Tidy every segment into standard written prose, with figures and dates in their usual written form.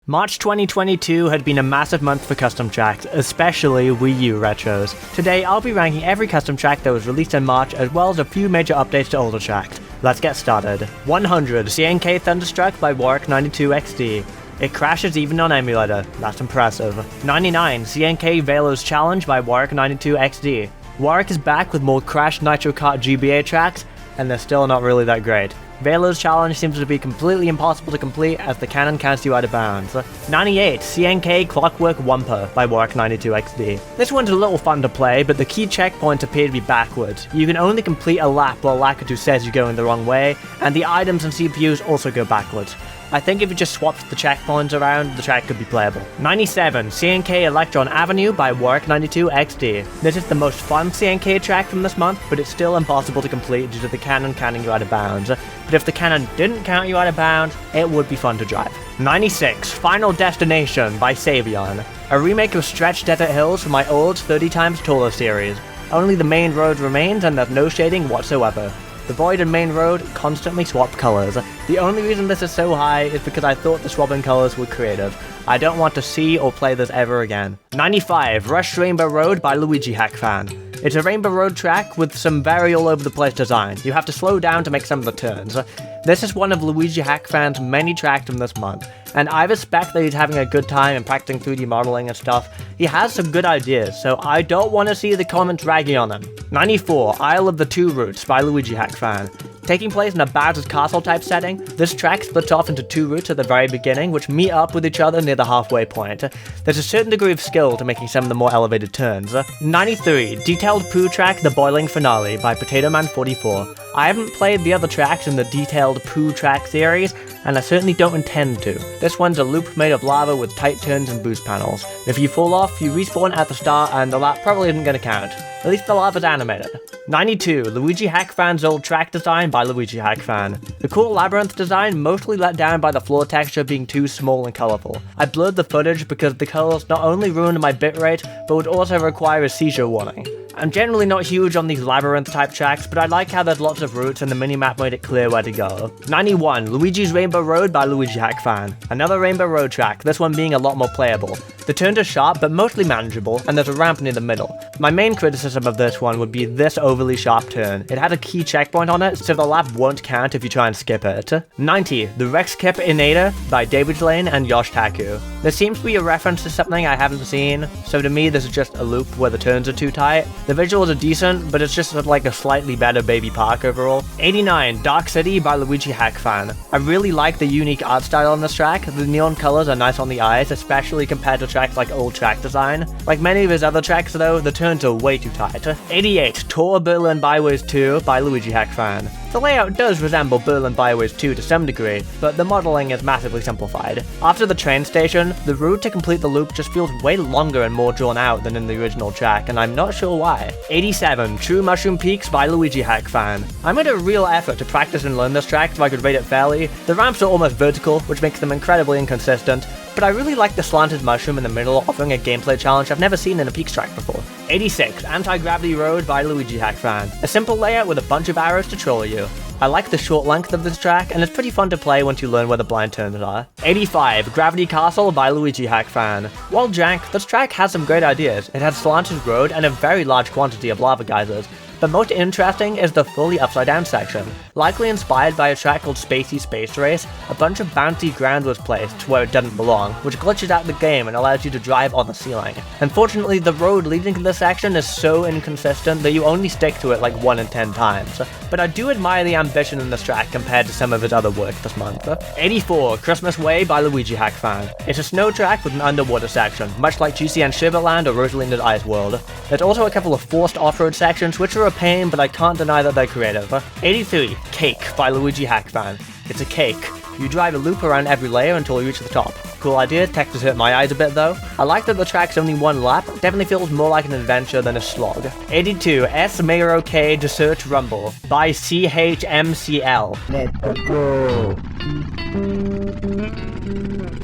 March 2022 had been a massive month for custom tracks, especially Wii U retros. Today I'll be ranking every custom track that was released in March as well as a few major updates to older tracks. Let's get started. 100 CNK Thunderstruck by Warwick92XD. It crashes even on emulator, that's impressive. 99 CNK Velo's Challenge by Warwick92XD. Warwick is back with more Crash Nitro Kart GBA tracks, and they're still not really that great. Velo's Challenge seems to be completely impossible to complete as the cannon counts you out of bounds. 98 CNK Clockwork Wumper by Warwick92XD. This one's a little fun to play, but the key checkpoints appear to be backwards. You can only complete a lap while Lakitu says you're going the wrong way, and the items and CPUs also go backwards. I think if you just swapped the checkpoints around, the track could be playable. 97 CNK Electron Avenue by Warwick92XD. This is the most fun CNK track from this month, but it's still impossible to complete due to the cannon counting you out of bounds. But if the cannon didn't count you out of bounds, it would be fun to drive. 96 Final Destination by Savion. A remake of Stretched Desert Hills from my old 30 times taller series. Only the main road remains and there's no shading whatsoever. The Void and Main Road constantly swap colors. The only reason this is so high is because I thought the swapping colors were creative. I don't want to see or play this ever again. 95 Rush Rainbow Road by Luigi Hack Fan. It's a Rainbow Road track with some very all over the place design. You have to slow down to make some of the turns. This is one of Luigi Hack Fan's many tracks from this month, and I respect that he's having a good time and practicing 3D modeling and stuff. He has some good ideas, so I don't want to see the comments ragging on him. 94 Isle of the Two Routes by Luigi Hack Fan. Taking place in a Bowser's Castle type setting, this track splits off into two routes at the very beginning, which meet up with each other near the halfway point. There's a certain degree of skill to making some of the more elevated turns. 93 Detailed Poo Track The Boiling Finale by PotatoMan44. I haven't played the other tracks in the Detailed Poo Track series, and I certainly don't intend to. This one's a loop made of lava with tight turns and boost panels. If you fall off, you respawn at the start and the lap probably isn't going to count. At least the lava's animated. 92 Luigi Hack Fan's Old Track Design by Luigi Hack Fan. The cool labyrinth design mostly let down by the floor texture being too small and colourful. I blurred the footage because the colours not only ruined my bitrate, but would also require a seizure warning. I'm generally not huge on these labyrinth type tracks, but I like how there's lots of routes and the minimap made it clear where to go. 91 Luigi's Rainbow Road by Luigi Hack Fan. Another Rainbow Road track, this one being a lot more playable. The turns are sharp but mostly manageable, and there's a ramp near the middle. My main criticism of this one would be this overly sharp turn. It had a key checkpoint on it, so the lap won't count if you try and skip it. 90 The Rex Kip Inada by David's Lane and Yosh Taku. There seems to be a reference to something I haven't seen, so to me this is just a loop where the turns are too tight. The visuals are decent, but it's just like a slightly better Baby Park overall. 89 Dark City by Luigi Hack Fan. I really like the unique art style on this track. The neon colors are nice on the eyes, especially compared to tracks like Old Track Design. Like many of his other tracks though, the turns are way too tight. 88 Tour Berlin Byways 2 by Luigi Hack Fan. The layout does resemble Berlin Byways 2 to some degree, but the modeling is massively simplified. After the train station, the route to complete the loop just feels way longer and more drawn out than in the original track, and I'm not sure why. 87 True Mushroom Peaks by Luigi Hack Fan. I made a real effort to practice and learn this track so I could rate it fairly. The ramps are almost vertical, which makes them incredibly inconsistent, but I really like the slanted mushroom in the middle, offering a gameplay challenge I've never seen in a Peaks track before. 86 Anti-Gravity Road by Luigi Hack Fan. A simple layout with a bunch of arrows to troll you. I like the short length of this track, and it's pretty fun to play once you learn where the blind turns are. 85 Gravity Castle by Luigi Hack Fan. While jank, this track has some great ideas. It has slanted road and a very large quantity of lava geysers. But most interesting is the fully upside down section. Likely inspired by a track called Spacey Space Race, a bunch of bouncy ground was placed to where it doesn't belong, which glitches out the game and allows you to drive on the ceiling. Unfortunately, the road leading to this section is so inconsistent that you only stick to it like 1 in 10 times. But I do admire the ambition in this track compared to some of his other work this month. 84 Christmas Way by Luigi Hack Fan. It's a snow track with an underwater section, much like GCN Shiverland or Rosalina's Ice World. There's also a couple of forced off-road sections which are a pain, but I can't deny that they're creative. 83 Cake by Luigi Hack Fan. It's a cake. You drive a loop around every layer until you reach the top. Cool idea, textures hurt my eyes a bit though. I like that the track's only one lap, definitely feels more like an adventure than a slog. 82 S Mairo K Desert Rumble by CHMCL. Let's go.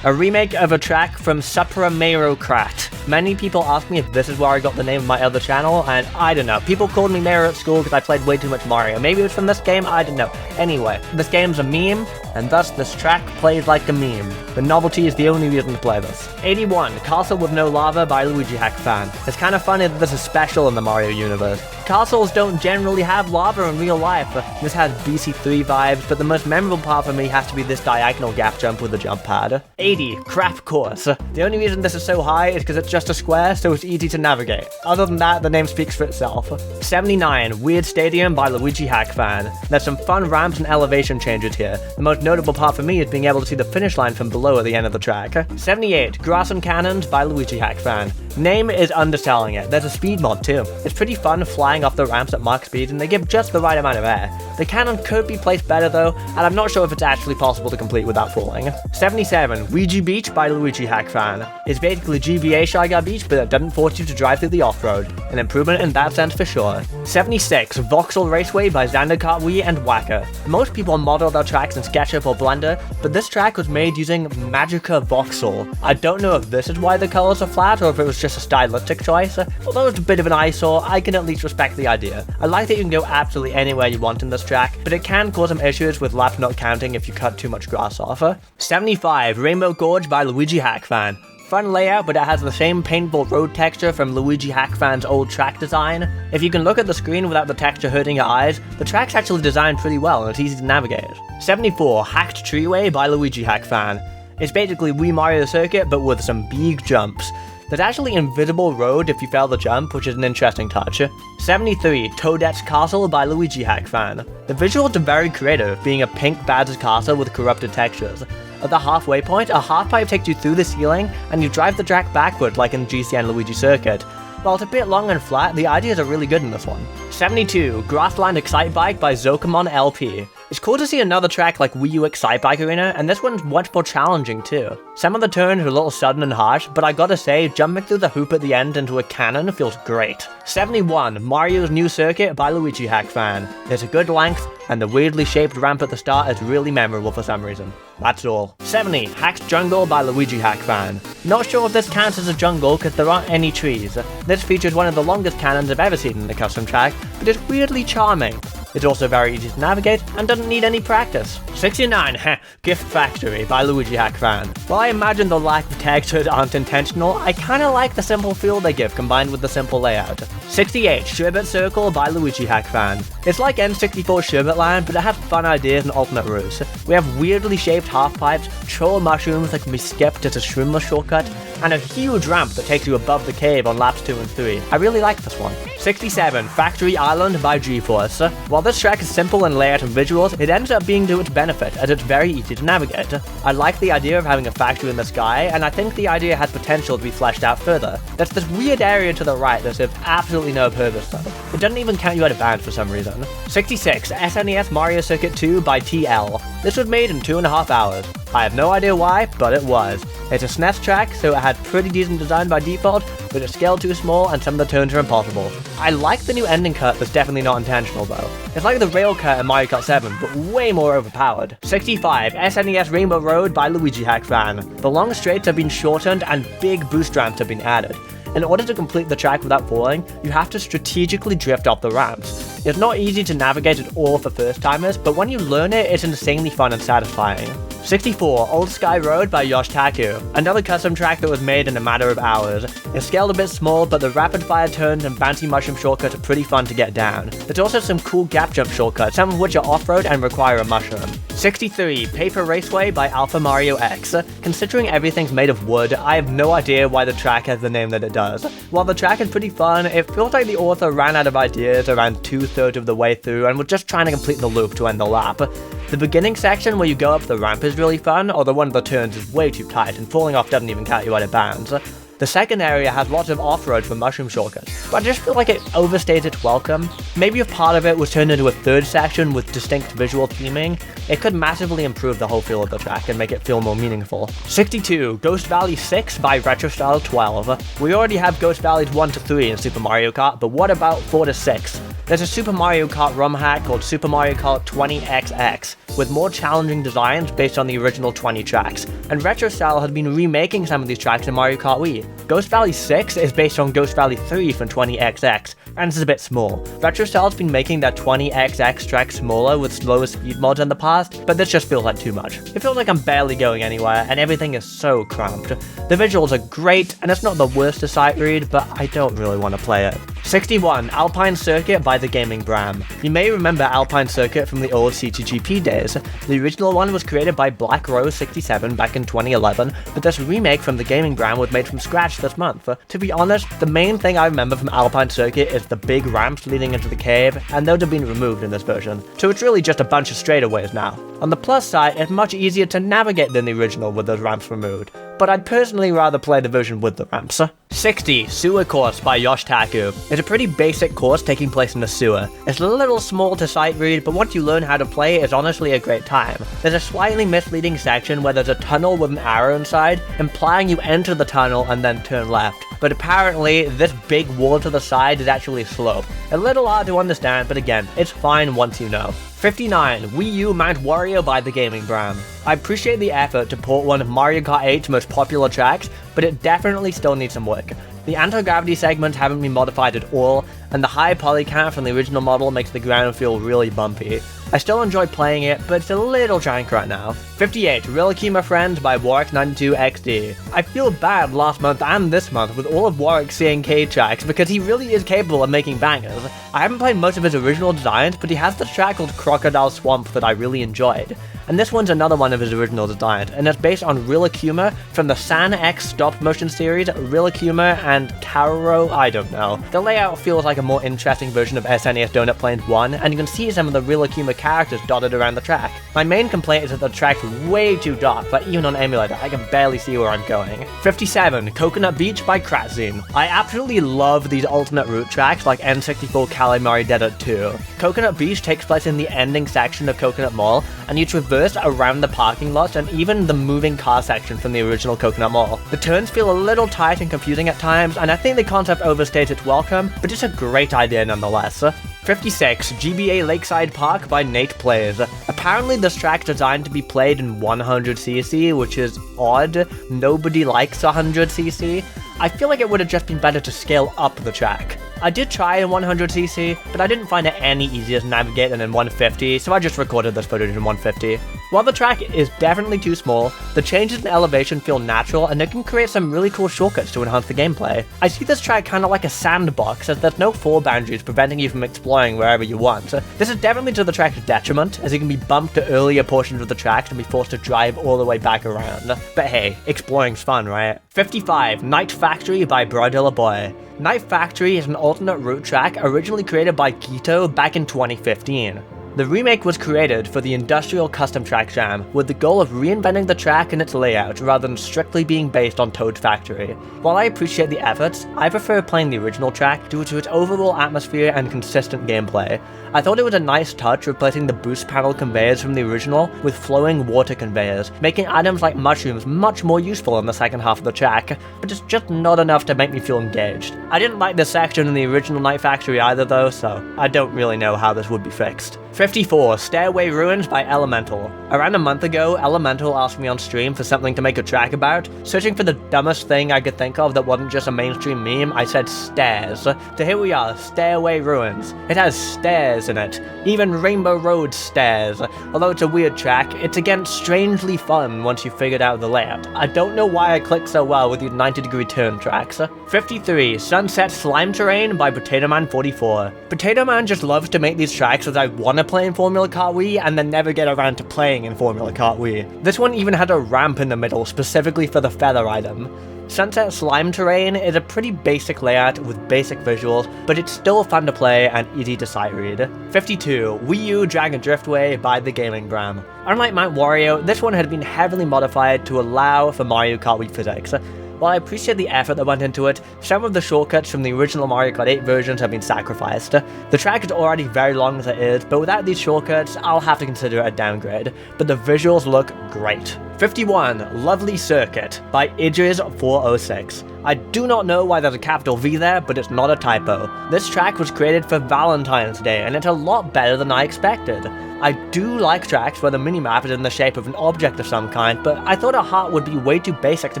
A remake of a track from Supra Mairo Krat Many people ask me if this is where I got the name of my other channel, and I don't know. People called me Mayor at school because I played way too much Mario. Maybe it was from this game, I don't know. Anyway, this game's a meme, and thus this track plays like a meme. The novelty is the only reason to play this. 81, Castle with No Lava by Luigi Hack Fan. It's kind of funny that this is special in the Mario universe. Castles don't generally have lava in real life. This has BC3 vibes, but the most memorable part for me has to be this diagonal gap jump with the jump pad. 80, Crap Course. The only reason this is so high is because it's just a square, so it's easy to navigate. Other than that, the name speaks for itself. 79, Weird Stadium by Luigi Hack Fan. There's some fun ramps and elevation changes here. The most notable part for me is being able to see the finish line from below at the end of the track. 78, Grass and Cannons by Luigi Hack Fan. Name is underselling it. There's a speed mod too. It's pretty fun flying off the ramps at Mach speed, and they give just the right amount of air. The cannon could be placed better though, and I'm not sure if it's actually possible to complete without falling. 77, Ouija Beach by Luigi Hack Fan. It's basically GBA Shy Guy Beach, but it doesn't force you to drive through the off-road. An improvement in that sense for sure. 76, Voxel Raceway by Kart Wii and Whacker. Most people model their tracks in SketchUp or Blender, but this track was made using Magica Voxel. I don't know if this is why the colors are flat or if it was just a stylistic choice. Although it's a bit of an eyesore, I can at least respect the idea. I like that you can go absolutely anywhere you want in this track, but it can cause some issues with laps not counting if you cut too much grass off. 75, Rainbow Gorge by Luigi Hack Fan. Fun layout, but it has the same painful road texture from Luigi Hack Fan's old track design. If you can look at the screen without the texture hurting your eyes, the track's actually designed pretty well and it's easy to navigate. 74, Hacked Treeway by Luigi Hack Fan. It's basically Wii Mario Circuit, but with some big jumps. There's actually invisible road if you fail the jump, which is an interesting touch. 73, Toadette's Castle by Luigi Hack Fan. The visuals are very creative, being a pink Bowser's castle with corrupted textures. At the halfway point, a half-pipe takes you through the ceiling, and you drive the track backward like in GCN Luigi Circuit. While it's a bit long and flat, the ideas are really good in this one. 72, Grassland Excite Bike by Zokamon LP. It's cool to see another track like Wii U Excite Bike Arena, and this one's much more challenging too. Some of the turns are a little sudden and harsh, but I gotta say, jumping through the hoop at the end into a cannon feels great. 71, Mario's New Circuit by Luigi Hack Fan. It's a good length, and the weirdly shaped ramp at the start is really memorable for some reason. That's all. 70, Hacked Jungle by Luigi Hack Fan. Not sure if this counts as a jungle because there aren't any trees. This features one of the longest cannons I've ever seen in a custom track, but it's weirdly charming. It's also very easy to navigate and doesn't need any practice. 69, Gift Factory by Luigi Hack Fan. While I imagine the lack of textures aren't intentional, I kinda like the simple feel they give combined with the simple layout. 68, Sherbet Circle by Luigi Hack Fan. It's like N64 Sherbet Land, but it has fun ideas and alternate routes. We have weirdly shaped half-pipes, troll mushrooms that can be skipped as a shroomless shortcut, and a huge ramp that takes you above the cave on laps 2 and 3. I really like this one. 67, Factory Island by GeForce. While this track is simple in layout and visuals, it ends up being to its benefit, as it's very easy to navigate. I like the idea of having a factory in the sky, and I think the idea has potential to be fleshed out further. There's this weird area to the right that serves absolutely no purpose though. It doesn't even count you out of bounds for some reason. 66, SNES Mario Circuit 2 by TL. This was made in 2.5 hours. I have no idea why, but it was. It's a SNES track, so it had pretty decent design by default, but it's scaled too small and some of the turns are impossible. I like the new ending cut that's definitely not intentional though. It's like the rail cut in Mario Kart 7, but way more overpowered. 65, SNES Rainbow Road by Luigi Hack Fan. The long straights have been shortened and big boost ramps have been added. In order to complete the track without falling, you have to strategically drift off the ramps. It's not easy to navigate at all for first timers, but when you learn it, it's insanely fun and satisfying. 64, Old Sky Road by Yoshitaku. Another custom track that was made in a matter of hours. It's scaled a bit small, but the rapid fire turns and bouncy mushroom shortcuts are pretty fun to get down. There's also some cool gap jump shortcuts, some of which are off-road and require a mushroom. 63, Paper Raceway by Alpha Mario X. Considering everything's made of wood, I have no idea why the track has the name that it does. While the track is pretty fun, it feels like the author ran out of ideas around 2/3 of the way through and was just trying to complete the loop to end the lap. The beginning section where you go up the ramp is really fun, although one of the turns is way too tight and falling off doesn't even count you out of bounds. The second area has lots of off-road for mushroom shortcuts, but I just feel like it overstays its welcome. Maybe if part of it was turned into a third section with distinct visual theming, it could massively improve the whole feel of the track and make it feel more meaningful. 62, Ghost Valley 6 by RetroStyle 12. We already have Ghost Valleys 1 to 3 in Super Mario Kart, but what about 4 to 6? There's a Super Mario Kart ROM hack called Super Mario Kart 20XX, with more challenging designs based on the original 20 tracks, and Retro Style had been remaking some of these tracks in Mario Kart Wii. Ghost Valley 6 is based on Ghost Valley 3 from 20XX, and it's a bit small. Retro Style's been making their 20XX tracks smaller with slower speed mods in the past, but this just feels like too much. It feels like I'm barely going anywhere, and everything is so cramped. The visuals are great, and it's not the worst to sight read, but I don't really want to play it. 61. Alpine Circuit by the Gaming Bram. You may remember Alpine Circuit from the old CTGP days. The original one was created by Black Rose 67 back in 2011, but this remake from the Gaming Bram was made from scratch this month. To be honest, the main thing I remember from Alpine Circuit is the big ramps leading into the cave, and those have been removed in this version, so it's really just a bunch of straightaways now. On the plus side, it's much easier to navigate than the original with those ramps removed, but I'd personally rather play the version with the ramps. 60. Sewer Course by Yoshitaku. It's a pretty basic course taking place in a sewer. It's a little small to sight read, but once you learn how to play, it's honestly a great time. There's a slightly misleading section where there's a tunnel with an arrow inside, implying you enter the tunnel and then turn left. But apparently, this big wall to the side is actually a slope. A little hard to understand, but again, it's fine once you know. 59. Wii U Mount Wario by the Gaming Bram. I appreciate the effort to port one of Mario Kart 8's most popular tracks, but it definitely still needs some work. The anti-gravity segments haven't been modified at all, and the high poly count from the original model makes the ground feel really bumpy. I still enjoy playing it, but it's a little jank right now. 58. Really Keep My Friends by Warwick92XD. I feel bad last month and this month with all of Warwick's CNK tracks because he really is capable of making bangers. I haven't played most of his original designs, but he has this track called Crocodile Swamp that I really enjoyed. And this one's another one of his original designs, and it's based on Rilakuma from the San X stop motion series, Rilakuma and Karo, I don't know. The layout feels like a more interesting version of SNES Donut Plains 1, and you can see some of the Rilakuma characters dotted around the track. My main complaint is that the track's way too dark, but even on emulator, I can barely see where I'm going. 57. Coconut Beach by Kratzine. I absolutely love these alternate route tracks like N64 Calamari Dead at 2. Coconut Beach takes place in the ending section of Coconut Mall, and you traverse around the parking lots and even the moving car section from the original Coconut Mall. The turns feel a little tight and confusing at times, and I think the concept overstays its welcome, but it's a great idea nonetheless. 56. GBA Lakeside Park by Nate Plays. Apparently this track's designed to be played in 100cc, which is odd. Nobody likes 100cc. I feel like it would have just been better to scale up the track. I did try in 100cc, but I didn't find it any easier to navigate than in 150, so I just recorded this footage in 150. While the track is definitely too small, the changes in elevation feel natural and it can create some really cool shortcuts to enhance the gameplay. I see this track kinda like a sandbox, as there's no floor boundaries preventing you from exploring wherever you want. This is definitely to the track's detriment, as you can be bumped to earlier portions of the track and be forced to drive all the way back around. But hey, exploring's fun, right? 55. Night Factory by Brodilla Boy. Night Factory is an alternate route track originally created by Gito back in 2015. The remake was created for the Industrial Custom Track Jam, with the goal of reinventing the track and its layout rather than strictly being based on Toad Factory. While I appreciate the efforts, I prefer playing the original track due to its overall atmosphere and consistent gameplay. I thought it was a nice touch replacing the boost panel conveyors from the original with flowing water conveyors, making items like mushrooms much more useful in the second half of the track, but it's just not enough to make me feel engaged. I didn't like this section in the original Night Factory either though, so I don't really know how this would be fixed. 54. Stairway Ruins by Elemental. Around a month ago, Elemental asked me on stream for something to make a track about. Searching for the dumbest thing I could think of that wasn't just a mainstream meme, I said stairs. So here we are, Stairway Ruins. It has stairs in it. Even Rainbow Road stairs. Although it's a weird track, it's again strangely fun once you've figured out the layout. I don't know why I click so well with these 90-degree turn tracks. 53. Sunset Slime Terrain by Potato Man 44. Potato Man just loves to make these tracks as I want to play in Formula Kart Wii and then never get around to playing in Formula Kart Wii. This one even had a ramp in the middle specifically for the feather item. Sunset Slime Terrain is a pretty basic layout with basic visuals, but it's still fun to play and easy to sight read. 52. Wii U Dragon Driftway by the Gaming Bram. Unlike Mount Wario, this one had been heavily modified to allow for Mario Kart Wii physics. While I appreciate the effort that went into it, some of the shortcuts from the original Mario Kart 8 versions have been sacrificed. The track is already very long as it is, but without these shortcuts, I'll have to consider it a downgrade, but the visuals look great. 51, Lovely Circuit by Idris406. I do not know why there's a capital V there, but it's not a typo. This track was created for Valentine's Day, and it's a lot better than I expected. I do like tracks where the minimap is in the shape of an object of some kind, but I thought a heart would be way too basic to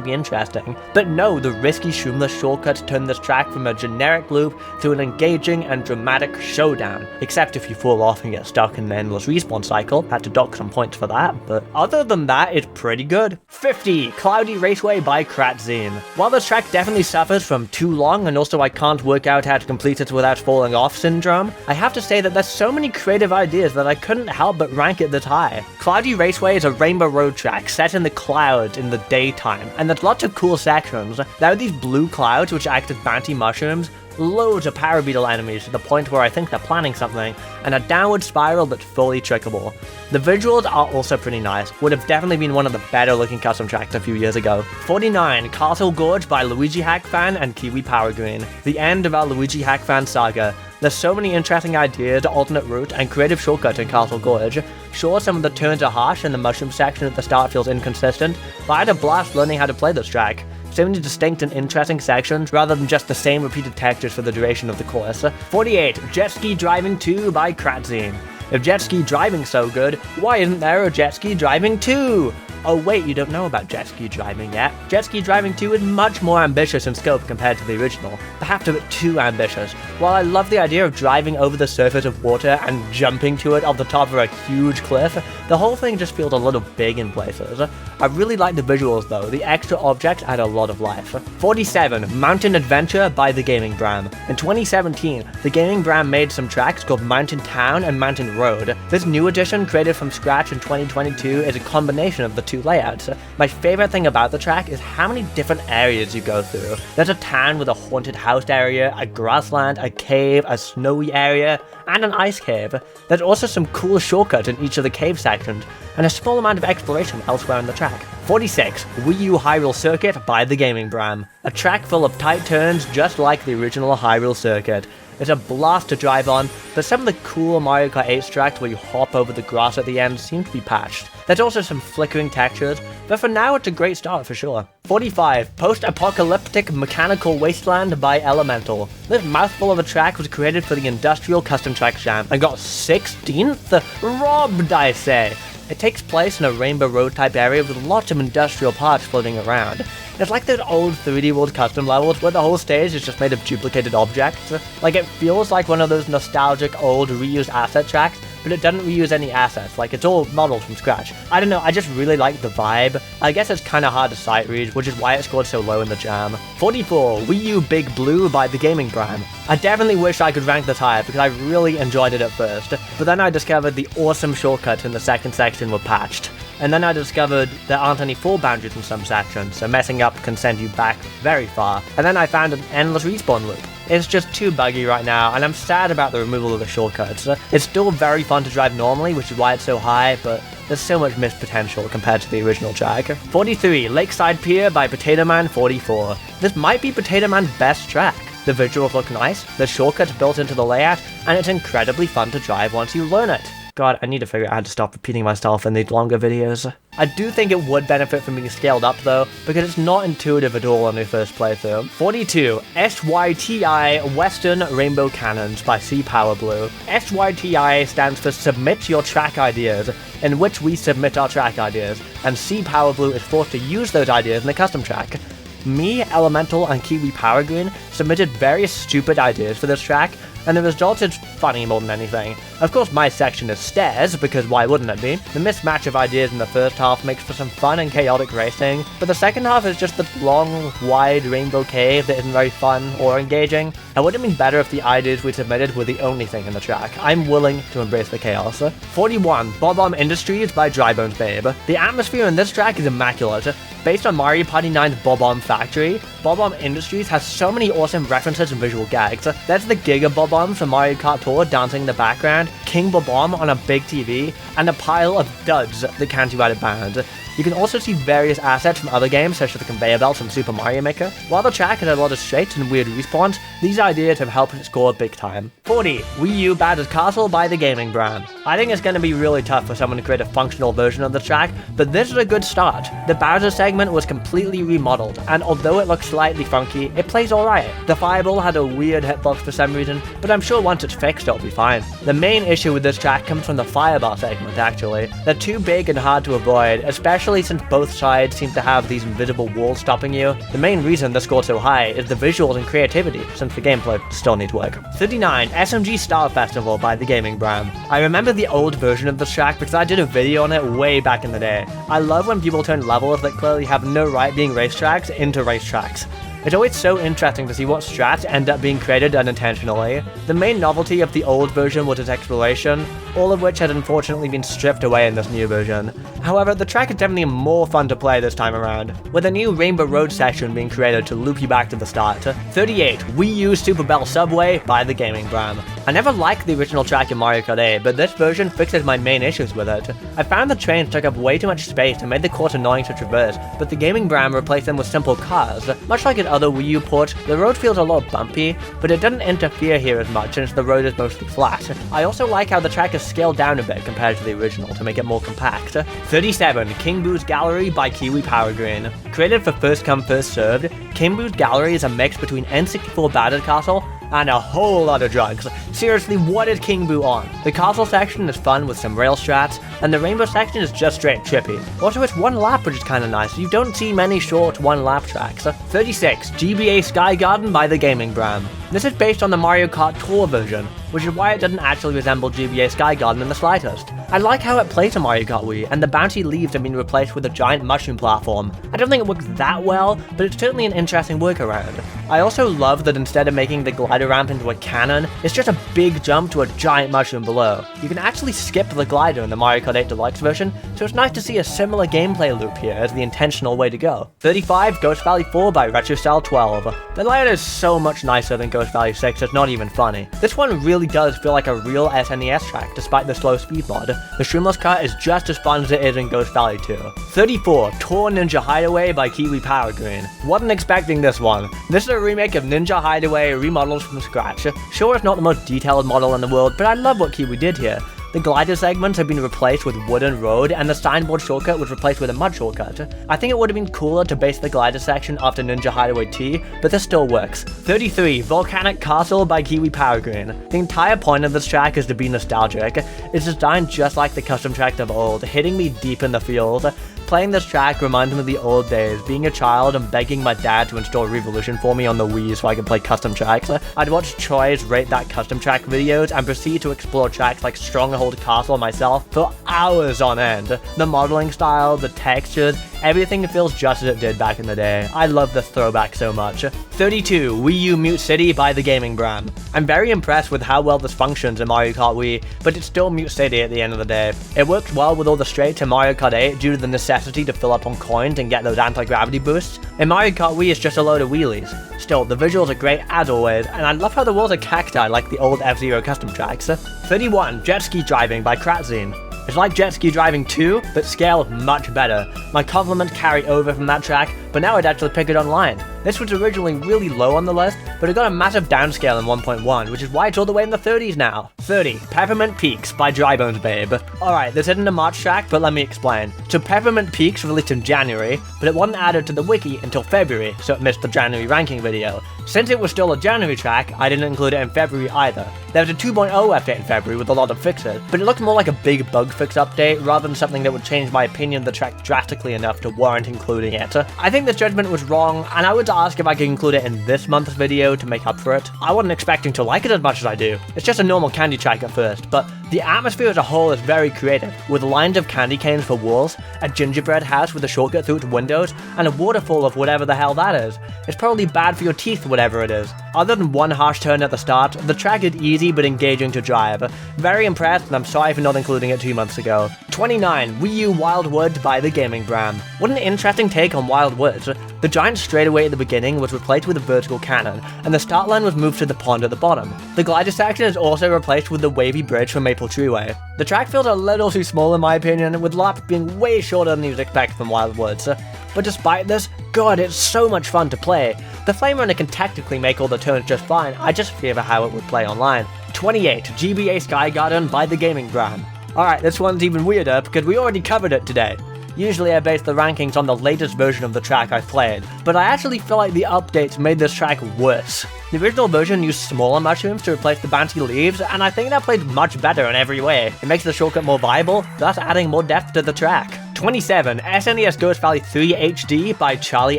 be interesting. But no, the risky shroomless shortcuts turned this track from a generic loop to an engaging and dramatic showdown. Except if you fall off and get stuck in the endless respawn cycle, had to dock some points for that, but other than that, it's pretty good. 50, Cloudy Raceway by Kratzine. While this track definitely suffers from too long, and also I can't work out how to complete it without falling off syndrome, I have to say that there's so many creative ideas that I couldn't help but rank it this high. Cloudy Raceway is a rainbow road track set in the clouds in the daytime, and there's lots of cool sections. There are these blue clouds which act as bounty mushrooms, loads of parabeetle enemies to the point where I think they're planning something, and a downward spiral that's fully trickable. The visuals are also pretty nice, would have definitely been one of the better looking custom tracks a few years ago. 49, Castle Gorge by Luigi Hackfan and Kiwi Power Green. The end of our Luigi Hackfan saga. There's so many interesting ideas, alternate route, and creative shortcuts in Castle Gorge. Sure, some of the turns are harsh and the mushroom section at the start feels inconsistent, but I had a blast learning how to play this track. So many distinct and interesting sections, rather than just the same repeated textures for the duration of the course. 48, Jet Ski Driving 2 by Kratzine. If Jet Ski Driving's so good, why isn't there a Jet Ski Driving 2? Oh wait, you don't know about Jet Ski Driving yet. Jet Ski Driving 2 is much more ambitious in scope compared to the original, perhaps a bit too ambitious. While I love the idea of driving over the surface of water and jumping to it off the top of a huge cliff, the whole thing just feels a little big in places. I really like the visuals though, the extra objects add a lot of life. 47, Mountain Adventure by The Gaming Bram. In 2017, The Gaming Bram made some tracks called Mountain Town and Mountain Road. This new edition, created from scratch in 2022, is a combination of the two layouts. My favorite thing about the track is how many different areas you go through. There's a town with a haunted house area, a grassland, a cave, a snowy area, and an ice cave. There's also some cool shortcuts in each of the cave sections, and a small amount of exploration elsewhere in the track. 46, Wii U Hyrule Circuit by The Gaming Bram. A track full of tight turns just like the original Hyrule Circuit. It's a blast to drive on, but some of the cool Mario Kart 8 tracks where you hop over the grass at the end seem to be patched. There's also some flickering textures, but for now it's a great start for sure. 45, Post-Apocalyptic Mechanical Wasteland by Elemental. This mouthful of a track was created for the Industrial Custom Tracks Jam and got 16th? Robbed, I say! It takes place in a Rainbow Road type area with lots of industrial parts floating around. It's like those old 3D World custom levels where the whole stage is just made of duplicated objects. Like it feels like one of those nostalgic old reused asset tracks, but it doesn't reuse any assets, like it's all modeled from scratch. I don't know, I just really like the vibe. I guess it's kinda hard to sight read, which is why it scored so low in the jam. 44, Wii U Big Blue by The Gaming Bram. I definitely wish I could rank this higher because I really enjoyed it at first, but then I discovered the awesome shortcuts in the second section were patched. And then I discovered there aren't any fall boundaries in some sections, so messing up can send you back very far. And then I found an endless respawn loop. It's just too buggy right now, and I'm sad about the removal of the shortcuts. It's still very fun to drive normally, which is why it's so high, but there's so much missed potential compared to the original track. 43, Lakeside Pier by Potato Man 44. This might be Potato Man's best track. The visuals look nice, the shortcuts built into the layout, and it's incredibly fun to drive once you learn it. God, I need to figure out how to stop repeating myself in these longer videos. I do think it would benefit from being scaled up though, because it's not intuitive at all on your first playthrough. 42, SYTI Western Rainbow Cannons by C Power Blue. SYTI stands for Submit Your Track Ideas, in which we submit our track ideas, and C Power Blue is forced to use those ideas in a custom track. Me, Elemental, and Kiwi Power Green submitted various stupid ideas for this track, and the result is funny more than anything. Of course my section is stairs, because why wouldn't it be? The mismatch of ideas in the first half makes for some fun and chaotic racing, but the second half is just this long, wide rainbow cave that isn't very fun or engaging. It would have been better if the ideas we submitted were the only thing in the track. I'm willing to embrace the chaos. 41, Bob-omb Industries by Drybones Babe. The atmosphere in this track is immaculate. Based on Mario Party 9's Bob-omb Factory, Bob-omb Industries has so many awesome references and visual gags. There's the Giga Bob-ombs from Mario Kart Tour dancing in the background, King Bomb on a big TV, and a pile of duds that can't be added banned. You can also see various assets from other games such as the conveyor belts from Super Mario Maker. While the track had a lot of straights and weird respawns, these ideas have helped it score big time. 40. Wii U Battered Castle by the gaming brand. I think it's going to be really tough for someone to create a functional version of the track, but this is a good start. The Bowser segment was completely remodeled, and although it looks slightly funky, it plays alright. The fireball had a weird hitbox for some reason, but I'm sure once it's fixed it'll be fine. The main issue with this track comes from the fireball segment actually. They're too big and hard to avoid, especially since both sides seem to have these invisible walls stopping you. The main reason this scored so high is the visuals and creativity, since the gameplay still needs work. 39. SMG Star Festival by the gaming brand. I remember the old version of this track because I did a video on it way back in the day. I love when people turn levels that clearly have no right being racetracks into racetracks. It's always so interesting to see what strats end up being created unintentionally. The main novelty of the old version was its exploration, all of which had unfortunately been stripped away in this new version. However, the track is definitely more fun to play this time around, with a new Rainbow Road section being created to loop you back to the start. 38. Wii U Super Bell Subway by the gaming brand. I never liked the original track in Mario Kart 8, but this version fixes my main issues with it. I found the trains took up way too much space and made the course annoying to traverse, but the gaming brand replaced them with simple cars. Much like its other Wii U ports, the road feels a little bumpy, but it doesn't interfere here as much since the road is mostly flat. I also like how the track is scaled down a bit compared to the original to make it more compact. 37. King Boo's Gallery by Kiwi Power Green. Created for first come first served, King Boo's Gallery is a mix between N64 Battered Castle and a whole lot of drugs. Seriously, what is King Boo on? The castle section is fun with some rail strats, and the rainbow section is just straight trippy. Also, it's one lap, which is kinda nice. You don't see many short one lap tracks. 36. GBA Sky Garden by the gaming brand. This is based on the Mario Kart Tour version, which is why it doesn't actually resemble GBA Sky Garden in the slightest. I like how it plays to Mario Kart Wii, and the bouncy leaves have been replaced with a giant mushroom platform. I don't think it works that well, but it's certainly an interesting workaround. I also love that instead of making the glider ramp into a cannon, it's just a big jump to a giant mushroom below. You can actually skip the glider in the Mario Kart 8 Deluxe version, so it's nice to see a similar gameplay loop here as the intentional way to go. 35. Ghost Valley 4 by RetroStyle 12. The layout is so much nicer than Ghost Valley 6, it's not even funny. This one really does feel like a real SNES track despite the slow speed mod. The Shroomless Kart is just as fun as it is in Ghost Valley 2. 34. Tour Ninja Hideaway by Kiwi Power Green. Wasn't expecting this one. This is a remake of Ninja Hideaway remodeled from scratch. Sure, it's not the most detailed model in the world, but I love what Kiwi did here. The glider segments have been replaced with wooden road, and the signboard shortcut was replaced with a mud shortcut. I think it would have been cooler to base the glider section after Ninja Hideaway T, but this still works. 33. Volcanic Castle by Kiwi Power Green. The entire point of this track is to be nostalgic. It's designed just like the custom tracks of old, hitting me deep in the feels. Playing this track reminds me of the old days, being a child and begging my dad to install Revolution for me on the Wii so I could play custom tracks. I'd watch Troy's Rate That Custom Track videos and proceed to explore tracks like Stronghold Castle myself for hours on end. The modeling style, the textures, everything feels just as it did back in the day. I love this throwback so much. 32. Wii U Mute City by the gaming brand. I'm very impressed with how well this functions in Mario Kart Wii, but it's still Mute City at the end of the day. It works well with all the straights in Mario Kart 8 due to the necessity to fill up on coins and get those anti-gravity boosts. In Mario Kart Wii, it's just a load of wheelies. Still, the visuals are great as always, and I love how the walls are cacti like the old F-Zero custom tracks. 31. Jet Ski Driving by Kratzine. It's like Jet Ski Driving 2, but scaled much better. My compliments carry over from that track, but now I'd actually pick it online. This was originally really low on the list, but it got a massive downscale in 1.1, which is why it's all the way in the 30s now. 30. Peppermint Peaks by Drybones Babe. Alright, this isn't a March track, but let me explain. So Peppermint Peaks released in January, but it wasn't added to the wiki until February, so it missed the January ranking video. Since it was still a January track, I didn't include it in February either. There was a 2.0 update in February with a lot of fixes, but it looked more like a big bug fix update rather than something that would change my opinion of the track drastically enough to warrant including it. I think this judgment was wrong, and I would ask if I could include it in this month's video to make up for it. I wasn't expecting to like it as much as I do. It's just a normal candy track at first, but the atmosphere as a whole is very creative, with lines of candy canes for walls, a gingerbread house with a shortcut through its windows, and a waterfall of whatever the hell that is. It's probably bad for your teeth, whatever it is. Other than one harsh turn at the start, the track is easy but engaging to drive. Very impressed, and I'm sorry for not including it 2 months ago. 29. Wii U Wild Woods by the Gaming Bram. What an interesting take on Wild Woods. The giant straightaway at the beginning was replaced with a vertical cannon, and the start line was moved to the pond at the bottom. The glider section is also replaced with the wavy bridge from Maple Treeway. The track feels a little too small in my opinion, with laps being way shorter than you'd expect from Wild Woods. But despite this, god, it's so much fun to play. The Flame Runner can technically make all the turns just fine, I just fear for how it would play online. 28. GBA Sky Garden by the Gaming Bram. Alright, this one's even weirder because we already covered it today. Usually I base the rankings on the latest version of the track I've played, but I actually feel like the updates made this track worse. The original version used smaller mushrooms to replace the bouncy leaves, and I think that plays much better in every way. It makes the shortcut more viable, thus adding more depth to the track. 27. SNES Ghost Valley 3 HD by Charlie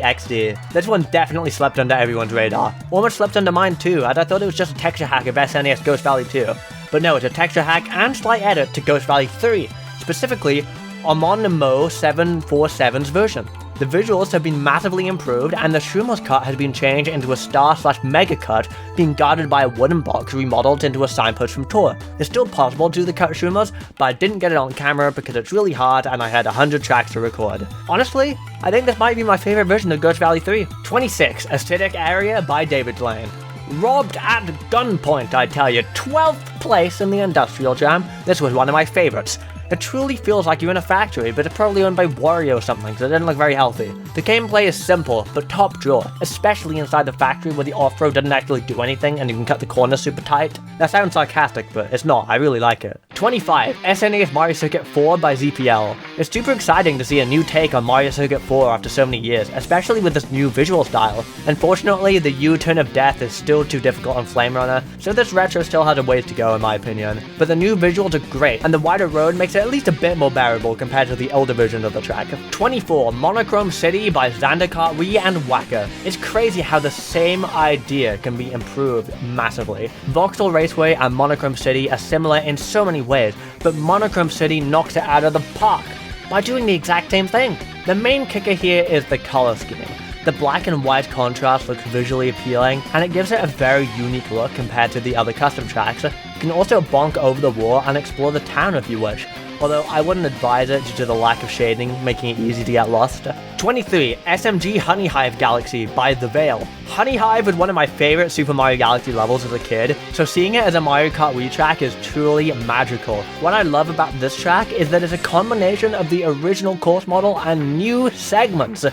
XD. This one definitely slept under everyone's radar. Almost slept under mine too, as I thought it was just a texture hack of SNES Ghost Valley 2. But no, it's a texture hack and slight edit to Ghost Valley 3, specifically Omonimo 747's version. The visuals have been massively improved, and the Shroomer's cut has been changed into a star/mega cut, being guarded by a wooden box remodeled into a signpost from Tour. It's still possible to do the cut Shroomer's, but I didn't get it on camera because it's really hard and I had 100 tracks to record. Honestly, I think this might be my favorite version of Ghost Valley 3. 26. Acidic Area by David Lane. Robbed at gunpoint, I tell you. 12th place in the Industrial Jam. This was one of my favorites. It truly feels like you're in a factory, but it's probably owned by Wario or something, so it didn't look very healthy. The gameplay is simple, but top drawer, especially inside the factory where the off-road doesn't actually do anything and you can cut the corners super tight. That sounds sarcastic, but it's not, I really like it. 25. SNES Mario Circuit 4 by ZPL. It's super exciting to see a new take on Mario Circuit 4 after so many years, especially with this new visual style. Unfortunately, the U-turn of death is still too difficult on Flame Runner, so this retro still has a ways to go in my opinion. But the new visuals are great, and the wider road makes it at least a bit more bearable compared to the older version of the track. 24. Monochrome City by Kart Wii and Waka. It's crazy how the same idea can be improved massively. Voxel Raceway and Monochrome City are similar in so many ways, but Monochrome City knocks it out of the park by doing the exact same thing. The main kicker here is the color scheme. The black and white contrast looks visually appealing, and it gives it a very unique look compared to the other custom tracks. You can also bonk over the wall and explore the town if you wish, although I wouldn't advise it due to the lack of shading, making it easy to get lost. 23. SMG Honey Hive Galaxy by The Veil. Honey Hive was one of my favorite Super Mario Galaxy levels as a kid, so seeing it as a Mario Kart Wii track is truly magical. What I love about this track is that it's a combination of the original course model and new segments.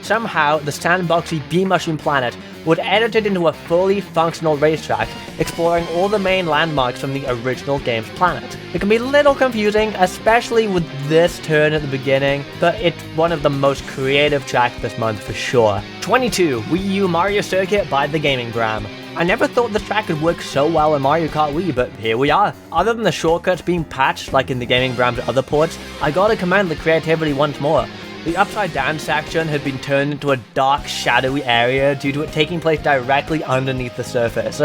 Somehow, the sandboxy Bee Mushroom Planet was edited into a fully functional racetrack, exploring all the main landmarks from the original game's planet. It can be a little confusing, especially with this turn at the beginning, but it's one of the most creative tracks this month for sure. 22. Wii U Mario Circuit by the Gaming Bram. I never thought this track could work so well in Mario Kart Wii, but here we are. Other than the shortcuts being patched like in the Gaming Bram's other ports, I gotta commend the creativity once more. The upside down section had been turned into a dark, shadowy area due to it taking place directly underneath the surface.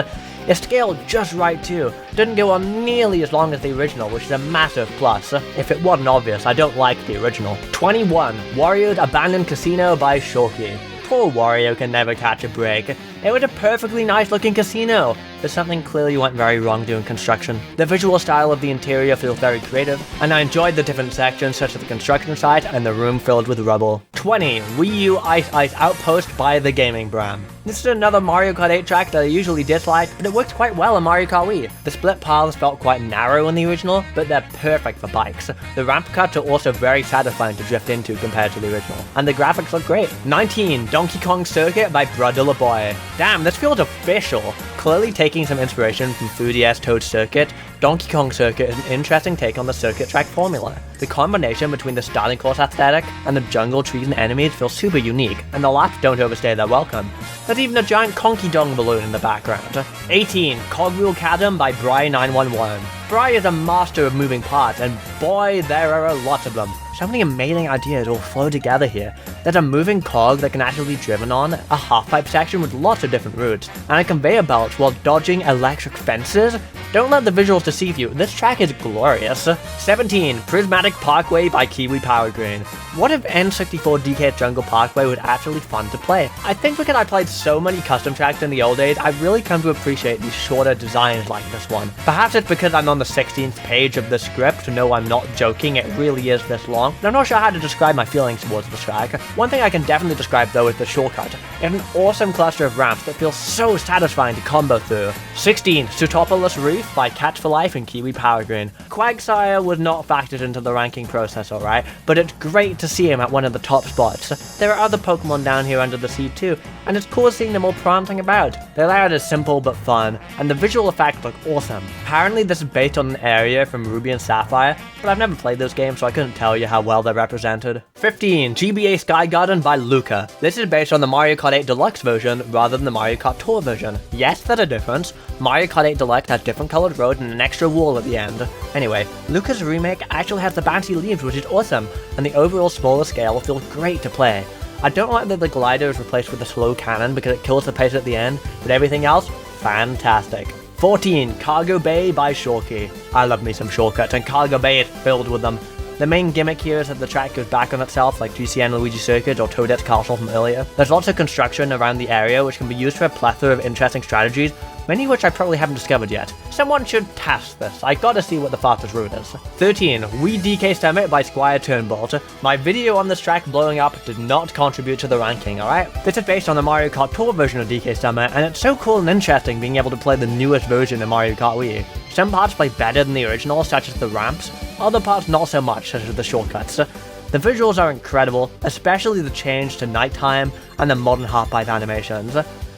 It's scaled just right too. Didn't go on nearly as long as the original, which is a massive plus. If it wasn't obvious, I don't like the original. 21. Wario's Abandoned Casino by Shoki. Poor Wario can never catch a break. It was a perfectly nice looking casino, but something clearly went very wrong during construction. The visual style of the interior feels very creative, and I enjoyed the different sections such as the construction site and the room filled with rubble. 20. Wii U Ice Ice Outpost by the Gaming Bram. This is another Mario Kart 8 track that I usually dislike, but it works quite well in Mario Kart Wii. The split paths felt quite narrow in the original, but they're perfect for bikes. The ramp cuts are also very satisfying to drift into compared to the original, and the graphics look great. 19. Donkey Kong Circuit by Brother Boy. Damn, this feels official. Clearly taking some inspiration from 3DS Toad Circuit, Donkey Kong Circuit is an interesting take on the circuit track formula. The combination between the starting course aesthetic and the jungle, trees, and enemies feels super unique, and the laps don't overstay their welcome. There's even a giant Conky Dong balloon in the background. 18. Cogwheel Chasm by Bry911. Bry is a master of moving parts, and boy, there are lots of them. So many amazing ideas all flow together here. There's a moving cog that can actually be driven on, a half-pipe section with lots of different routes, and a conveyor belt while dodging electric fences. Don't let the visuals deceive you, this track is glorious. 17. Prismatic Parkway by Kiwi Power Green. What if N64 DK Jungle Parkway was actually fun to play? I think because I played so many custom tracks in the old days, I've really come to appreciate these shorter designs like this one. Perhaps it's because I'm on the 16th page of the script, no I'm not joking, it really is this long, but I'm not sure how to describe my feelings towards this track. One thing I can definitely describe though is the shortcut. It's an awesome cluster of ramps that feels so satisfying to combo through. 16. Sutopolis Reef by Cats for Life and Kiwi Power Green. Quagsire was not factored into the ranking process, alright, but it's great to see him at one of the top spots. There are other Pokemon down here under the sea too, and it's cool seeing them all prancing about. The layout is simple but fun, and the visual effects look awesome. Apparently this is based on an area from Ruby and Sapphire, but I've never played those games so I couldn't tell you how well they're represented. 15. GBA Sky Garden by Luca. This is based on the Mario Kart 8 Deluxe version rather than the Mario Kart Tour version. Yes, there's a difference. Mario Kart 8 Deluxe has different colored roads and an extra wall at the end. Anyway, Luca's remake actually has the bouncy leaves, which is awesome, and the overall smaller scale feels great to play. I don't like that the glider is replaced with a slow cannon because it kills the pace at the end, but everything else, fantastic. 14. Cargo Bay by Shorky. I love me some shortcuts, and Cargo Bay is filled with them. The main gimmick here is that the track goes back on itself like GCN Luigi Circuit or Toadette's Castle from earlier. There's lots of construction around the area which can be used for a plethora of interesting strategies, many of which I probably haven't discovered yet. Someone should test this, I gotta see what the fastest route is. 13. Wii DK Summit by Squire Turnbolt. My video on this track blowing up did not contribute to the ranking, alright? This is based on the Mario Kart Tour version of DK Summit, and it's so cool and interesting being able to play the newest version of Mario Kart Wii. Some parts play better than the original, such as the ramps, other parts not so much, such as the shortcuts. The visuals are incredible, especially the change to nighttime and the modern half-pipe animations.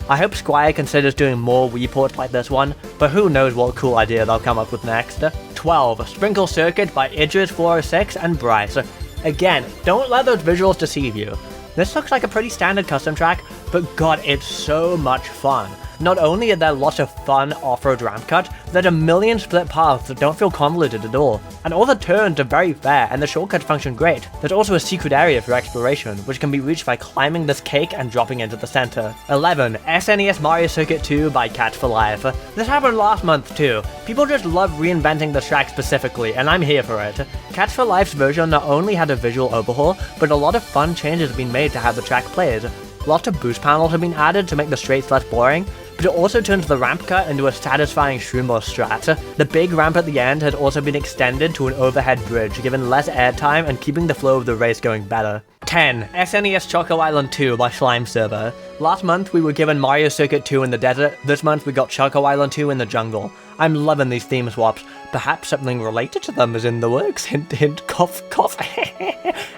I hope Squire considers doing more Wii ports like this one, but who knows what cool idea they'll come up with next. 12. Sprinkle Circuit by Idris406 and Bryce. Again, don't let those visuals deceive you. This looks like a pretty standard custom track, but god, it's so much fun. Not only are there lots of fun off-road ramp cuts, there's a million split paths that don't feel convoluted at all. And all the turns are very fair, and the shortcuts function great. There's also a secret area for exploration, which can be reached by climbing this cake and dropping into the center. 11. SNES Mario Circuit 2 by Cats for Life. This happened last month too. People just love reinventing the track specifically, and I'm here for it. Cats for Life's version not only had a visual overhaul, but a lot of fun changes have been made to how the track plays. Lots of boost panels have been added to make the straights less boring, but it also turns the ramp cut into a satisfying shroomless strat. The big ramp at the end had also been extended to an overhead bridge, giving less airtime and keeping the flow of the race going better. 10. SNES Choco Island 2 by Slime Server. Last month we were given Mario Circuit 2 in the desert, this month we got Choco Island 2 in the jungle. I'm loving these theme swaps. Perhaps something related to them is in the works. Hint hint, cough cough.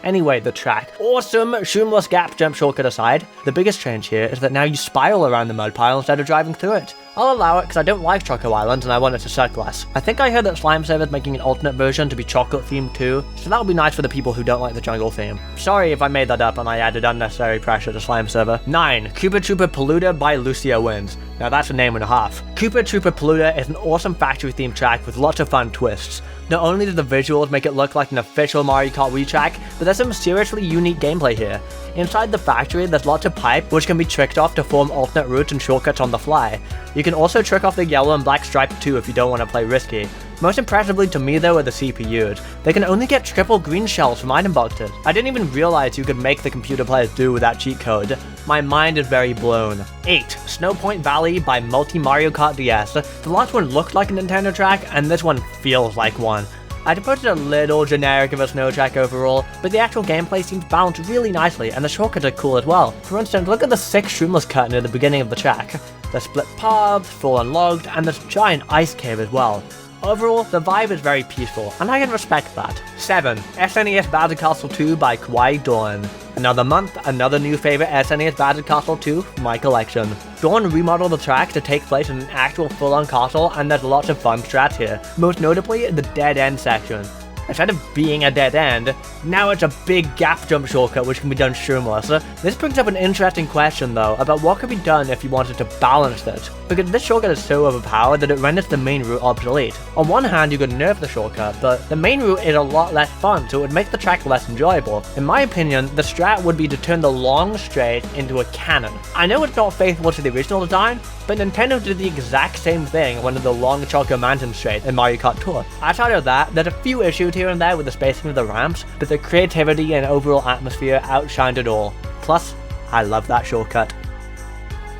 Anyway, the track. Awesome shroomless gap jump shortcut aside, the biggest change here is that now you spiral around the mud pile instead of driving through it. I'll allow it because I don't like Choco Island and I want it to suck less. I think I heard that Slime Server's making an alternate version to be chocolate themed too, so that'll be nice for the people who don't like the jungle theme. Sorry if I made that up and I added unnecessary pressure to Slime Server. 9. Koopa Troopa Polluter by Lucia Wins. Now that's a name and a half. Koopa Troopa Polluter is an awesome factory themed track with lots of fun twists. Not only do the visuals make it look like an official Mario Kart Wii track, but there's some seriously unique gameplay here. Inside the factory there's lots of pipe which can be tricked off to form alternate routes and shortcuts on the fly. You can also trick off the yellow and black stripe too if you don't want to play risky. Most impressively to me though are the CPUs. They can only get triple green shells from item boxes. I didn't even realize you could make the computer players do with that cheat code. My mind is very blown. 8. Snowpoint Valley by Multi Mario Kart DS. The last one looked like a Nintendo track and this one feels like one. I'd put it a little generic of a snow track overall, but the actual gameplay seems balanced really nicely and the shortcuts are cool as well. For instance, look at the sick shroomless cut near the beginning of the track. The split paths, full unlocked, and this giant ice cave as well. Overall, the vibe is very peaceful, and I can respect that. 7. SNES Battle Castle 2 by Kawaii Dawn. Another month, another new favorite SNES Battle Castle 2 for my collection. Dawn remodeled the track to take place in an actual full-on castle, and there's lots of fun strats here, most notably the dead end section. Instead of being a dead end, now it's a big gap jump shortcut which can be done shroomless. This brings up an interesting question though, about what could be done if you wanted to balance it, because this shortcut is so overpowered that it renders the main route obsolete. On one hand you could nerf the shortcut, but the main route is a lot less fun, so it would make the track less enjoyable. In my opinion, the strat would be to turn the long straight into a cannon. I know it's not faithful to the original design, but Nintendo did the exact same thing when the long Choco Mountain straight in Mario Kart Tour. Outside of that, there's a few issues here and there with the spacing of the ramps, but the creativity and overall atmosphere outshined it all. Plus, I love that shortcut.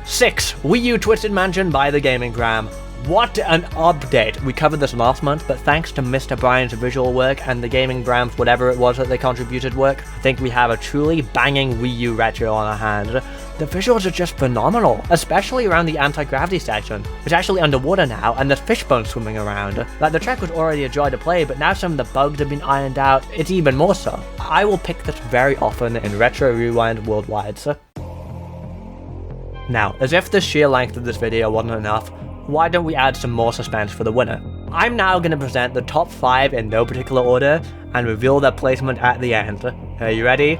6. Wii U Twisted Mansion by the Gaming Gram. What an update! We covered this last month, but thanks to Mr. Brian's visual work and the Gaming Gram's whatever it was that they contributed work, I think we have a truly banging Wii U retro on our hands. The visuals are just phenomenal, especially around the anti-gravity section. It's actually underwater now, and there's fish bones swimming around. Like, the track was already a joy to play, but now some of the bugs have been ironed out, it's even more so. I will pick this very often in Retro Rewind Worldwide. Now, as if the sheer length of this video wasn't enough, why don't we add some more suspense for the winner? I'm now going to present the top 5 in no particular order, and reveal their placement at the end. Are you ready?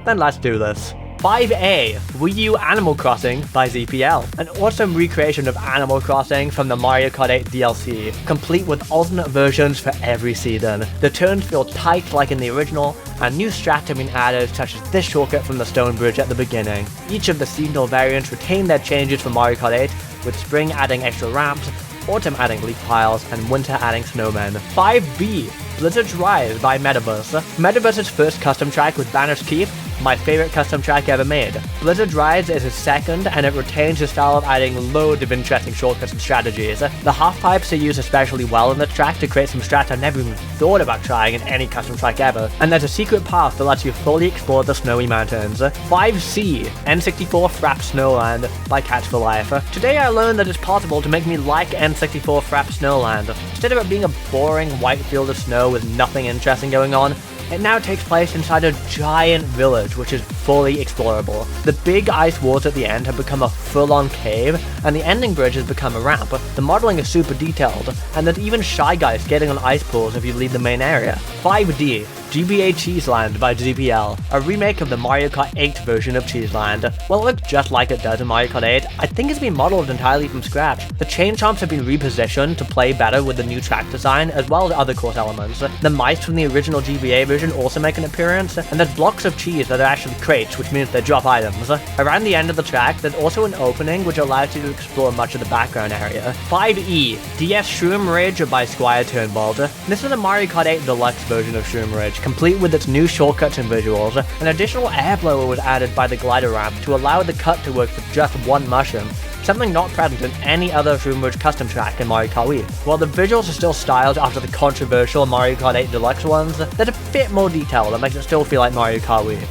Then let's do this. 5A, Wii U Animal Crossing by ZPL. An awesome recreation of Animal Crossing from the Mario Kart 8 DLC, complete with alternate versions for every season. The turns feel tight like in the original, and new strats have been added such as this shortcut from the stone bridge at the beginning. Each of the seasonal variants retain their changes from Mario Kart 8, with spring adding extra ramps, autumn adding leaf piles, and winter adding snowmen. 5B, Blizzard's Rise by Metaverse. Metaverse's first custom track was Banner's Keep, my favorite custom track ever made. Blizzard's Rise is his second, and it retains his style of adding loads of interesting shortcuts and strategies. The half pipes are used especially well in the track to create some strats I've never even thought about trying in any custom track ever, and there's a secret path that lets you fully explore the snowy mountains. 5C, N64 Frap Snowland by Catch for Life. Today I learned that it's possible to make me like N64 Frap Snowland. Instead of it being a boring white field of snow with nothing interesting going on, it now takes place inside a giant village which is fully explorable. The big ice walls at the end have become a full-on cave, and the ending bridge has become a ramp. The modeling is super detailed, and there's even Shy Guys skating on ice pools if you leave the main area. 5D, GBA Cheeseland by GPL, a remake of the Mario Kart 8 version of Cheeseland. While it looks just like it does in Mario Kart 8, I think it's been modeled entirely from scratch. The chain chomps have been repositioned to play better with the new track design, as well as other course elements. The mice from the original GBA version also make an appearance, and there's blocks of cheese that are actually crates, which means they drop items. Around the end of the track, there's also an opening which allows you to explore much of the background area. 5E, DS Shroom Ridge by Squire Turnbold. This is a Mario Kart 8 Deluxe version of Shroom Ridge, complete with its new shortcuts and visuals. An additional air blower was added by the glider ramp to allow the cut to work with just one mushroom, something not present in any other Shroom Ridge custom track in Mario Kart Wii. While the visuals are still styled after the controversial Mario Kart 8 Deluxe ones, there's a bit more detail that makes it still feel like Mario Kart Wii.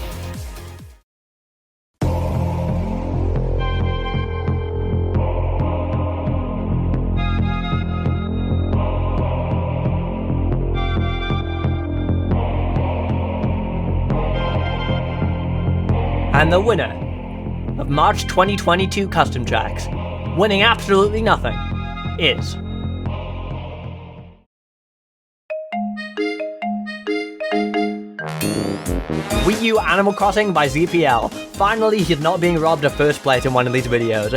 And the winner of March 2022 Custom Tracks, winning absolutely nothing, is Wii U Animal Crossing by ZPL. Finally, he's not being robbed of first place in one of these videos.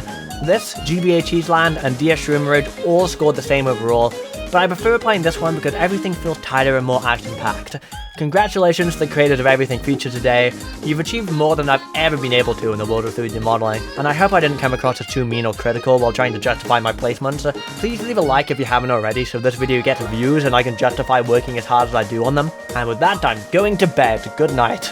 This, GBA Cheeseland, and DS Shroom Ridge all scored the same overall, but I prefer playing this one because everything feels tighter and more action-packed. Congratulations to the creators of everything featured today. You've achieved more than I've ever been able to in the world of 3D modeling, and I hope I didn't come across as too mean or critical while trying to justify my placements. Please leave a like if you haven't already so this video gets views and I can justify working as hard as I do on them. And with that, I'm going to bed. Good night.